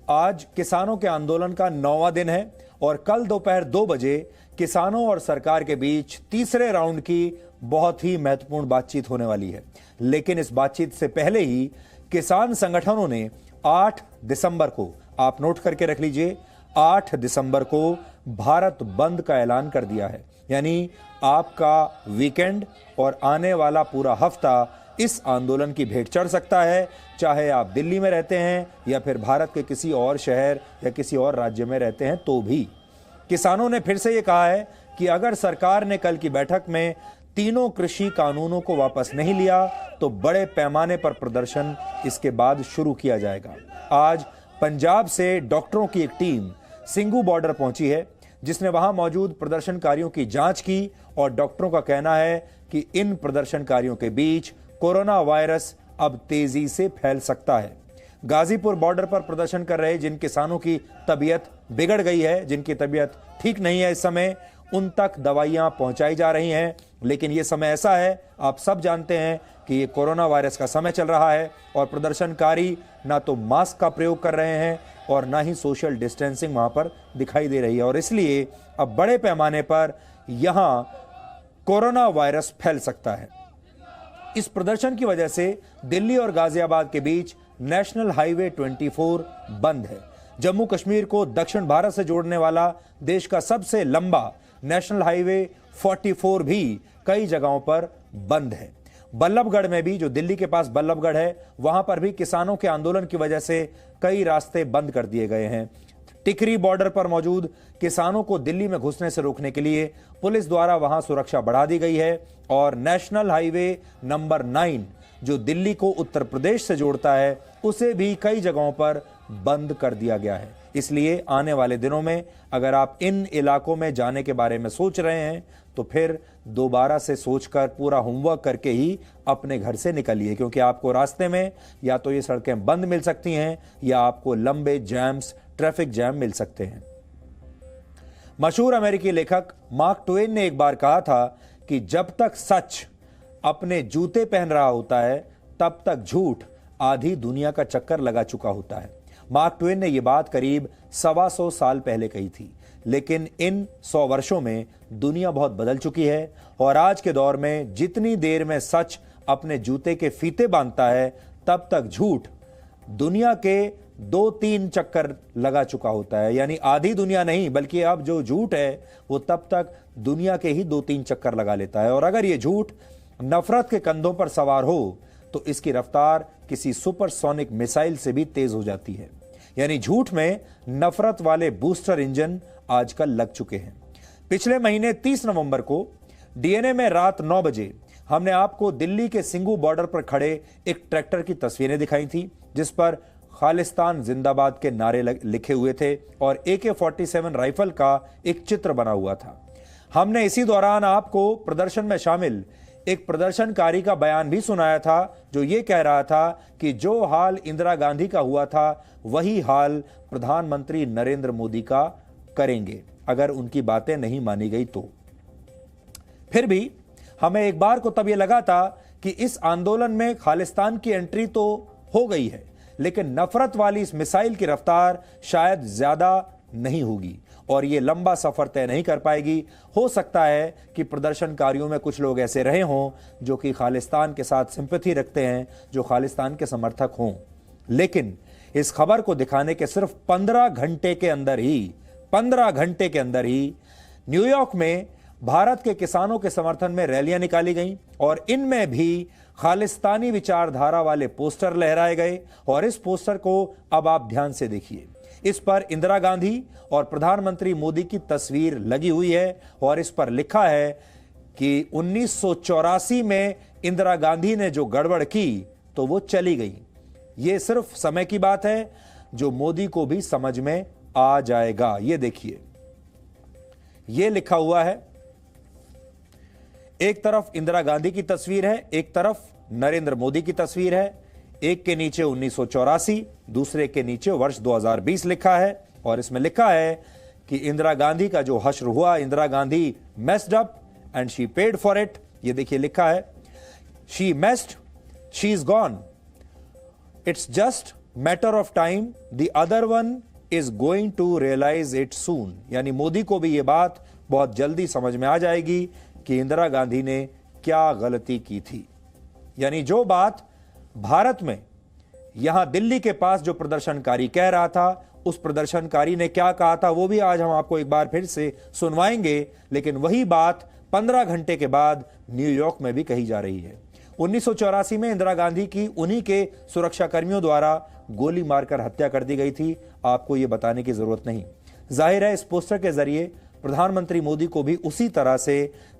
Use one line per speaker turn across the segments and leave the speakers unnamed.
आज किसानों के आंदोलन का 9वां दिन है और कल दोपहर 2 बजे किसानों और सरकार के बीच तीसरे राउंड की बहुत ही महत्वपूर्ण बातचीत होने वाली है। लेकिन इस बातचीत से पहले ही किसान संगठनों ने 8 दिसंबर को, आप नोट करके रख लीजिए, 8 दिसंबर को भारत बंद का ऐलान कर दिया है। यानी आपका वीकेंड और आने वाला पूरा हफ्ता इस आंदोलन की भेंट चढ़ सकता है, चाहे आप दिल्ली में रहते हैं या फिर भारत के किसी और शहर या किसी और राज्य में रहते हैं तो भी। किसानों ने फिर से ये कहा है कि अगर सरकार ने कल की बैठक में तीनों कृषि कानूनों को वापस नहीं लिया तो बड़े पैमाने पर प्रदर्शन इसके बाद शुरू किया जाएगा। आज पंजाब से डॉक्टरों की एक टीम सिंघू बॉर्डर पहुंची है, जिसने वहां मौजूद प्रदर्शनकारियों की जांच की और डॉक्टरों का कहना है कि इन प्रदर्शनकारियों के बीच कोरोना वायरस अब तेजी से फैल सकता है। गाजीपुर बॉर्डर पर प्रदर्शन कर रहे जिन किसानों की तबीयत बिगड़ गई है, जिनकी तबीयत ठीक नहीं है इस समय, उन तक दवाइयां पहुंचाई जा रही हैं। लेकिन यह समय ऐसा है, आप सब जानते हैं कि ये कोरोना वायरस का समय चल रहा है और प्रदर्शनकारी ना तो मास्क का प्रयोग कर रहे हैं और ना ही सोशल डिस्टेंसिंग वहां पर दिखाई दे रही है, और इसलिए अब बड़े पैमाने पर यहां कोरोना वायरस फैल सकता है। इस प्रदर्शन की वजह से दिल्ली और गाजियाबाद के बीच नेशनल हाईवे 24 बंद है। जम्मू कश्मीर को दक्षिण भारत से जोड़ने वाला देश का सबसे लंबा नेशनल हाईवे 44 भी कई जगहों पर बंद है। बल्लभगढ़ में भी, जो दिल्ली के पास बल्लभगढ़ है, वहां पर भी किसानों के आंदोलन की वजह से कई रास्ते बंद कर दिए गए हैं। टिकरी बॉर्डर पर मौजूद किसानों को दिल्ली में घुसने से रोकने के लिए पुलिस द्वारा वहां सुरक्षा बढ़ा दी गई है और नेशनल हाईवे नंबर 9 जो दिल्ली को उत्तर प्रदेश से जोड़ता है, उसे भी कई जगहों पर बंद कर दिया गया है। इसलिए आने वाले दिनों में अगर आप इन इलाकों में जाने के बारे में सोच रहे हैं तो फिर दोबारा से सोचकर पूरा होमवर्क करके ही अपने घर से निकलिए, क्योंकि आपको रास्ते में या तो ये सड़कें बंद मिल सकती हैं या आपको लंबे जैम्स, ट्रैफिक जैम मिल सकते हैं। मशहूर अमेरिकी लेखक मार्क ट्वेन ने एक बार कहा था कि जब तक सच अपने जूते पहन रहा होता है तब तक झूठ आधी दुनिया का चक्कर लगा चुका होता है। मार्क ट्वेन ने यह बात करीब 125 साल पहले कही थी, लेकिन इन 100 वर्षों में दुनिया बहुत बदल चुकी है और आज के दौर में जितनी देर में सच अपने जूते के फीते बांधता है तब तक झूठ दुनिया के 2-3 चक्कर लगा चुका होता है। यानी आधी दुनिया नहीं, बल्कि अब जो झूठ है वो तब तक दुनिया के ही 2-3 चक्कर लगा लेता है। और अगर ये झूठ नफरत के कंधों पर सवार हो तो इसकी रफ्तार किसी सुपरसोनिक मिसाइल से भी तेज हो जाती है। यानी झूठ में नफरत वाले बूस्टर इंजन आजकल लग चुके हैं। पिछले महीने 30 नवंबर को डीएनए में रात 9 बजे हमने आपको दिल्ली के सिंघू बॉर्डर पर खड़े एक ट्रैक्टर की तस्वीरें दिखाई थी, जिस पर खालिस्तान जिंदाबाद के नारे लिखे हुए थे और AK-47 राइफल का एक चित्र बना हुआ था। हमने इसी दौरान आपको प्रदर्शन में शामिल एक प्रदर्शनकारी का बयान भी सुनाया था, जो ये कह रहा था कि जो हाल इंदिरा गांधी का हुआ था वही हाल प्रधानमंत्री नरेंद्र मोदी का करेंगे अगर उनकी बातें नहीं मानी गई तो। फिर भी हमें एक बार को तब ये लगा था कि इस आंदोलन में खालिस्तान की एंट्री तो हो गई है, लेकिन नफरत वाली इस मिसाइल की रफ्तार शायद ज्यादा नहीं होगी और ये लंबा सफर तय नहीं कर पाएगी। हो सकता है कि प्रदर्शनकारियों में कुछ लोग ऐसे रहे हों जो कि खालिस्तान के साथ सिंपैथी रखते हैं, जो खालिस्तान के समर्थक हों। लेकिन इस खबर को दिखाने के सिर्फ 15 घंटे के अंदर ही न्यूयॉर्क में भारत के किसानों के समर्थन में रैलियां निकाली गईं और इनमें भी खालिस्तानी विचारधारा वाले पोस्टर लहराए गए। और इस पोस्टर को अब आप ध्यान से देखिए। इस पर इंदिरा गांधी और प्रधानमंत्री मोदी की तस्वीर लगी हुई है और इस पर लिखा है कि 1984 में इंदिरा गांधी ने जो गड़बड़ की तो वो चली गई। ये सिर्फ समय की बात है, जो मोदी को भी समझ में आ जाएगा। ये देखिए, ये लिखा हुआ है। एक तरफ इंदिरा गांधी की तस्वीर है, एक तरफ नरेंद्र मोदी की तस्वीर है। एक के नीचे 1984, दूसरे के नीचे वर्ष 2020 लिखा है और इसमें लिखा है कि इंदिरा गांधी का जो हश्र हुआ, Indira Gandhi messed up and she paid for it. ये देखिए लिखा है, she messed, she is gone, it's just matter of time, the other one is going to realise it soon. यानी मोदी को भी यह बात बहुत जल्दी समझ में आ जाएगी कि इंदिरा गांधी ने क्या गलती की थी। यानी जो बात भारत में यहां दिल्ली के पास जो प्रदर्शनकारी कह रहा था, उस प्रदर्शनकारी ने क्या कहा था वो भी आज हम आपको एक बार फिर से सुनवाएंगे, लेकिन वही बात 15 घंटे के बाद न्यूयॉर्क में भी कही जा रही है। 1984 में इंदिरा गांधी की उन्हीं के सुरक्षा कर्मियों द्वारा गोली मारकर हत्या कर दी गई थी, आपको यह बताने की जरूरत नहीं। जाहिर है इस पोस्टर के जरिए प्रधानमंत्री मोदी को भी उसी तरह से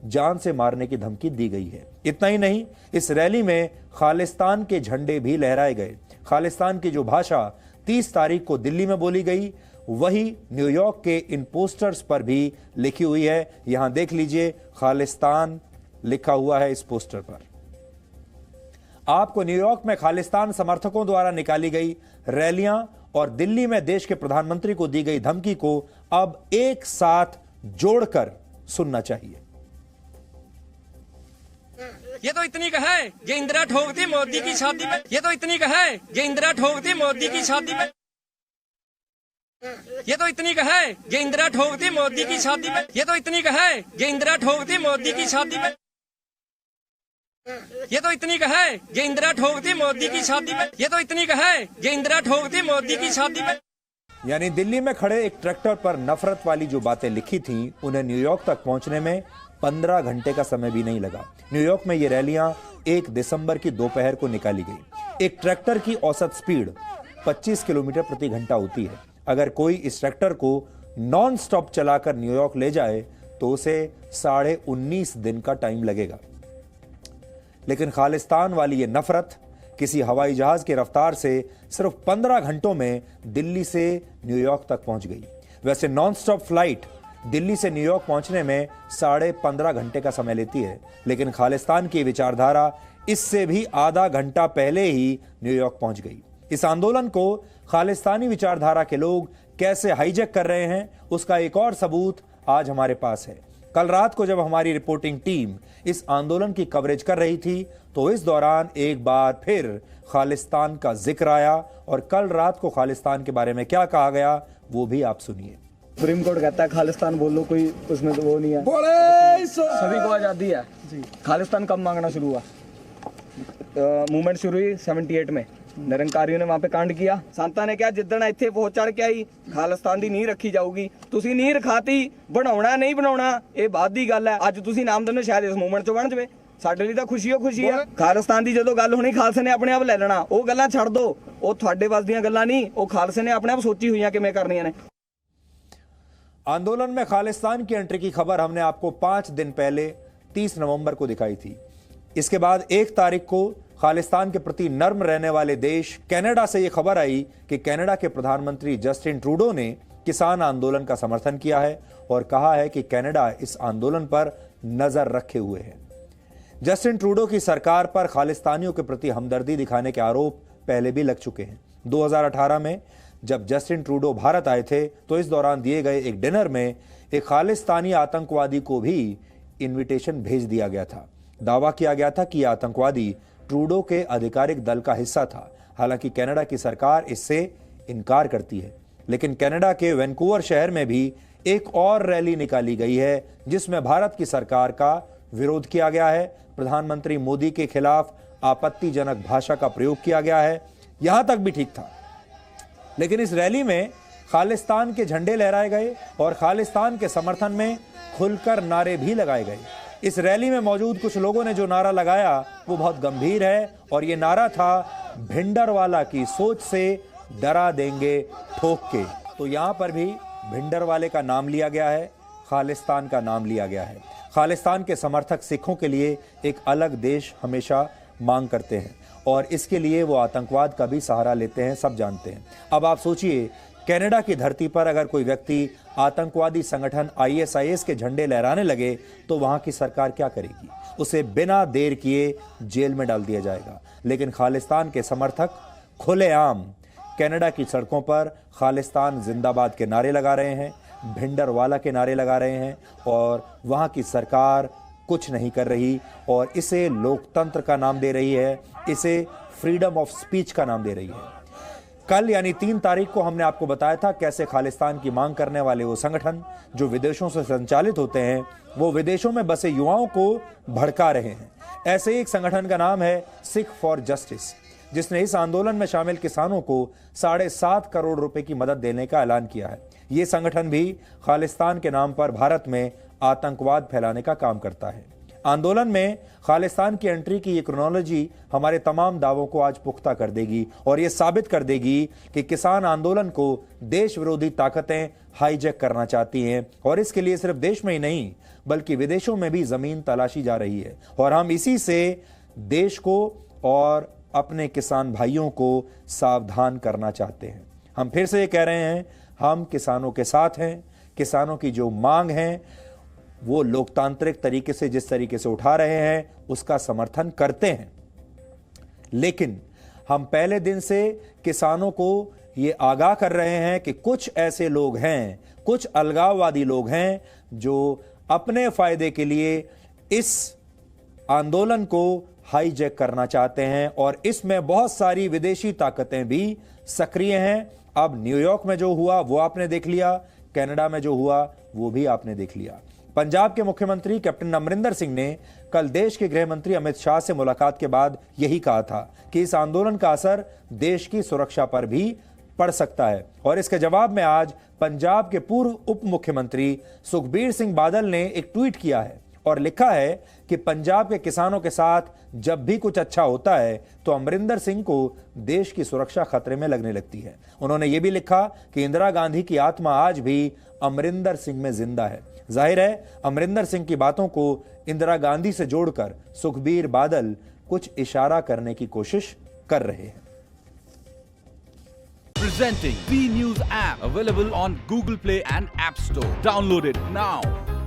जान से मारने की धमकी दी गई है। इतना ही नहीं, इस रैली में खालिस्तान के झंडे भी लहराए गए। खालिस्तान की जो भाषा 30 तारीख को दिल्ली में बोली गई, वही न्यूयॉर्क के इन पोस्टर्स पर भी लिखी हुई है। यहां देख लीजिए, खालिस्तान लिखा हुआ है इस पोस्टर पर। आपको न्यूयॉर्क में खालिस्तान समर्थकों द्वारा निकाली गई रैलियां और दिल्ली में देश के प्रधानमंत्री को दी गई धमकी को अब एक साथ जोड़कर सुनना चाहिए।
ये तो इतनी का है, ये इंदिरा ठोकती मोदी की शादी में। ये तो इतनी का है, ये इंदिरा ठोकती मोदी की शादी में। ये तो इतनी का है, ये इंदिरा ठोकती मोदी की शादी में। ये तो इतनी का है, ये इंदिरा ठोकती मोदी की शादी में। ये तो इतनी का है, ये इंदिरा ठोकती मोदी की शादी में। ये तो इतनी का है, ये इंदिरा ठोकती मोदी की शादी में।
यानी दिल्ली में खड़े एक ट्रैक्टर पर नफरत वाली जो बातें लिखी थी, उन्हें न्यूयॉर्क तक पहुंचने में 15 घंटे का समय भी नहीं लगा। न्यूयॉर्क में ये रैलियां 1 दिसंबर की दोपहर को निकाली गई। एक ट्रैक्टर की औसत स्पीड 25 किलोमीटर प्रति घंटा होती है। अगर कोई इस ट्रैक्टर को नॉन स्टॉप चलाकर न्यूयॉर्क ले जाए तो उसे 19.5 दिन का टाइम लगेगा। लेकिन खालिस्तान वाली ये नफरत किसी हवाई जहाज की रफ्तार से सिर्फ 15 घंटों में दिल्ली से न्यूयॉर्क तक पहुंच गई। वैसे नॉन स्टॉप फ्लाइट दिल्ली से न्यूयॉर्क पहुंचने में 15.5 घंटे का समय लेती है, लेकिन खालिस्तान की विचारधारा इससे भी आधा घंटा पहले ही न्यूयॉर्क पहुंच गई। इस आंदोलन को खालिस्तानी विचारधारा के लोग कैसे हाईजैक कर रहे हैं, उसका एक और सबूत आज हमारे पास है। कल रात को जब हमारी रिपोर्टिंग टीम इस आंदोलन की कवरेज कर रही थी, तो इस दौरान एक बार फिर खालिस्तान का जिक्र आया, और कल रात को खालिस्तान के बारे में क्या कहा गया वो भी आप सुनिए।
सुप्रीम कोर्ट कहता है खालिस्तान बोल लो, कोई उसमें तो वो नहीं है, सभी को आजादी है। खालिस्तान कब मांगना शुरू हुआ? मूवमेंट शुरू हुई 78 में। निरंकारियों ने वहां पे कांड किया। संतां ने क्या जिद्दण ਇੱਥੇ ਪਹੁੰਚ ਚੜ ਕੇ ਆਈ ਖਾਲਿਸਤਾਨ ਦੀ ਨੀਂਹ ਰੱਖੀ ਜਾਊਗੀ। ਤੁਸੀਂ ਨੀਂਹ ਰਖਾਤੀ, ਬਣਾਉਣਾ ਨਹੀਂ ਬਣਾਉਣਾ ਇਹ ਬਾਅਦ ਦੀ ਗੱਲ ਹੈ। ਅੱਜ ਤੁਸੀਂ ਨਾਮ ਦਿੰਦੇ ਸ਼ਾਇਦ ਇਸ ਮੂਵਮੈਂਟ 'ਚ ਬਣ ਜਵੇ। ਸਾਡੇ ਲਈ ਤਾਂ ਖੁਸ਼ੀ ਓ ਖੁਸ਼ੀ ਆ। ਖਾਲਿਸਤਾਨ ਦੀ ਜਦੋਂ ਗੱਲ ਹੋਣੀ ਖਾਲਸੇ ਨੇ ਆਪਣੇ ਆਪ ਲੈ ਲੈਣਾ। ਉਹ ਗੱਲਾਂ ਛੱਡ ਦਿਓ, ਉਹ ਤੁਹਾਡੇ ਵੱਸ ਦੀਆਂ ਗੱਲਾਂ ਨਹੀਂ, ਉਹ ਖਾਲਸੇ ਨੇ ਆਪਣੇ ਆਪ ਸੋਚੀ ਹੋਈਆਂ ਕਿਵੇਂ ਕਰਨੀਆਂ ਨੇ।
आंदोलन में खालिस्तान की एंट्री की खबर हमने आपको 5 दिन पहले 30 नवंबर को दिखाई थी। इसके बाद 1 तारीख को खालिस्तान के प्रति नर्म रहने वाले देश कनाडा से यह खबर आई कि कनाडा के प्रधानमंत्री जस्टिन ट्रूडो ने किसान आंदोलन का समर्थन किया है और कहा है कि कनाडा इस आंदोलन पर नजर रखे हुए है। जस्टिन ट्रूडो की सरकार पर खालिस्तानियों के प्रति हमदर्दी दिखाने के आरोप पहले भी लग चुके हैं। 2018 में जब जस्टिन ट्रूडो भारत आए थे, तो इस दौरान दिए गए एक डिनर में एक खालिस्तानी आतंकवादी को भी इनविटेशन भेज दिया गया था। दावा किया गया था कि यह आतंकवादी ट्रूडो के आधिकारिक दल का हिस्सा था। हालांकि कनाडा की सरकार इससे इनकार करती है। लेकिन कनाडा के वैंकूवर शहर में भी एक और रैली निकाली गई है, जिसमें भारत की सरकार का विरोध किया गया है। प्रधानमंत्री मोदी के खिलाफ आपत्तिजनक भाषा का प्रयोग किया गया है। यहां तक भी ठीक था, लेकिन इस रैली में खालिस्तान के झंडे लहराए गए और खालिस्तान के समर्थन में खुलकर नारे भी लगाए गए। इस रैली में मौजूद कुछ लोगों ने जो नारा लगाया वो बहुत गंभीर है, और ये नारा था, भिंडरवाला की सोच से डरा देंगे ठोक के। तो यहां पर भी भिंडरवाले का नाम लिया गया है, खालिस्तान का नाम लिया गया है। खालिस्तान के समर्थक सिखों के लिए एक अलग देश हमेशा मांग करते हैं, और इसके लिए वो आतंकवाद का भी सहारा लेते हैं, सब जानते हैं। अब आप सोचिए, कनाडा की धरती पर अगर कोई व्यक्ति आतंकवादी संगठन ISIS के झंडे लहराने लगे तो वहां की सरकार क्या करेगी? उसे बिना देर किए जेल में डाल दिया जाएगा। लेकिन खालिस्तान के समर्थक खुलेआम कनाडा की सड़कों पर खालिस्तान जिंदाबाद के नारे लगा रहे हैं, भिंडरवाला के नारे लगा रहे हैं, और वहां की सरकार कुछ नहीं कर रही, और इसे लोकतंत्र का नाम दे रही है, इसे फ्रीडम ऑफ स्पीच का नाम दे रही है। कल यानी 3 तारीख को हमने आपको बताया था कैसे खालिस्तान की मांग करने वाले वो संगठन जो विदेशों से संचालित होते हैं वो विदेशों में बसे युवाओं को भड़का रहे हैं। ऐसे ही एक संगठन का नाम है सिख फॉर जस्टिस, जिसने इस आंदोलन में शामिल किसानों को 7.5 करोड़ रुपए की मदद देने का ऐलान किया है। ये संगठन भी खालिस्तान के नाम पर भारत में आतंकवाद फैलाने का काम करता है। आंदोलन में खालिस्तान की एंट्री की ये क्रोनोलॉजी हमारे तमाम दावों को आज पुख्ता कर देगी और ये साबित कर देगी कि किसान आंदोलन को देश विरोधी ताकतें हाईजैक करना चाहती हैं और इसके लिए सिर्फ देश में ही नहीं बल्कि विदेशों में भी जमीन तलाशी जा रही है। और हम इसी से देश को और अपने किसान भाइयों को सावधान करना चाहते हैं। हम फिर से ये कह रहे हैं, हम किसानों के साथ हैं। किसानों की जो मांग है वो लोकतांत्रिक तरीके से जिस तरीके से उठा रहे हैं उसका समर्थन करते हैं, लेकिन हम पहले दिन से किसानों को ये आगाह कर रहे हैं कि कुछ ऐसे लोग हैं, कुछ अलगाववादी लोग हैं जो अपने फायदे के लिए इस आंदोलन को हाईजैक करना चाहते हैं और इसमें बहुत सारी विदेशी ताकतें भी सक्रिय हैं। अब न्यूयॉर्क में जो हुआ वो आपने देख लिया, कनाडा में जो हुआ वो भी आपने देख लिया। पंजाब के मुख्यमंत्री कैप्टन अमरिंदर सिंह ने कल देश के गृह मंत्री अमित शाह से मुलाकात के बाद यही कहा था कि इस आंदोलन का असर देश की सुरक्षा पर भी पड़ सकता है। और इसके जवाब में आज पंजाब के पूर्व उप मुख्यमंत्री सुखबीर सिंह बादल ने एक ट्वीट किया है और लिखा है कि पंजाब के किसानों के साथ जब भी कुछ अच्छा होता है तो अमरिंदर सिंह को देश की सुरक्षा खतरे में लगने लगती है। उन्होंने ये भी लिखा कि इंदिरा गांधी की आत्मा आज भी अमरिंदर सिंह में जिंदा है। जाहिर है अमरिंदर सिंह की बातों को इंदिरा गांधी से जोड़कर सुखबीर बादल कुछ इशारा करने की कोशिश कर रहे हैं।
Presenting B News app available on Google Play and App Store. Download it now.